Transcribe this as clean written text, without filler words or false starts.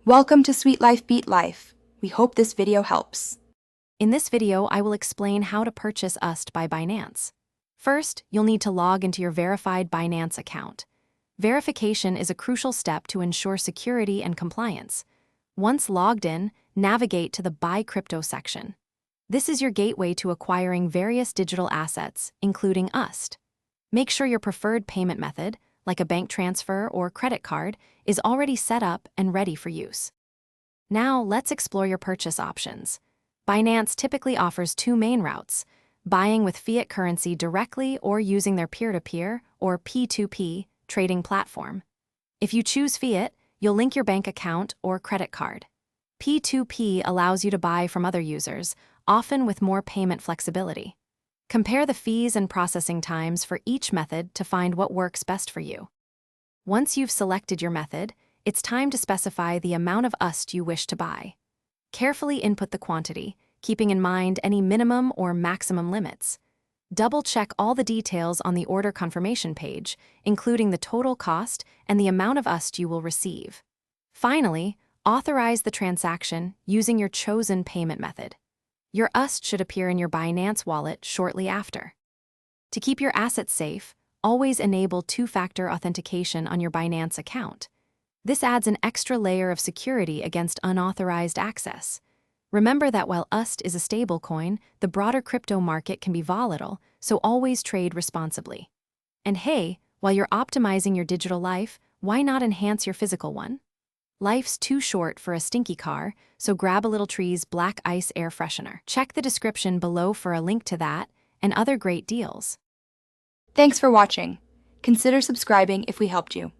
Welcome to Sweet Life Beat Life. We hope this video helps. In this video, I will explain how to purchase USD by Binance. First, you'll need to log into your verified Binance account. Verification is a crucial step to ensure security and compliance. Once logged in, navigate to the Buy Crypto section. This is your gateway to acquiring various digital assets, including USD. Make sure your preferred payment method, like a bank transfer or credit card, is already set up and ready for use. Now, let's explore your purchase options. Binance typically offers two main routes: buying with fiat currency directly or using their peer-to-peer or P2P trading platform. If you choose fiat, you'll link your bank account or credit card. P2P allows you to buy from other users, often with more payment flexibility. Compare the fees and processing times for each method to find what works best for you. Once you've selected your method, it's time to specify the amount of USD you wish to buy. Carefully input the quantity, keeping in mind any minimum or maximum limits. Double-check all the details on the order confirmation page, including the total cost and the amount of USD you will receive. Finally, authorize the transaction using your chosen payment method. Your USD should appear in your Binance wallet shortly after. To keep your assets safe, always enable two-factor authentication on your Binance account. This adds an extra layer of security against unauthorized access. Remember that while USD is a stablecoin, the broader crypto market can be volatile, so always trade responsibly. And hey, while you're optimizing your digital life, why not enhance your physical one? Life's too short for a stinky car, so grab a Little Tree's Black Ice Air Freshener. Check the description below for a link to that and other great deals. Thanks for watching. Consider subscribing if we helped you.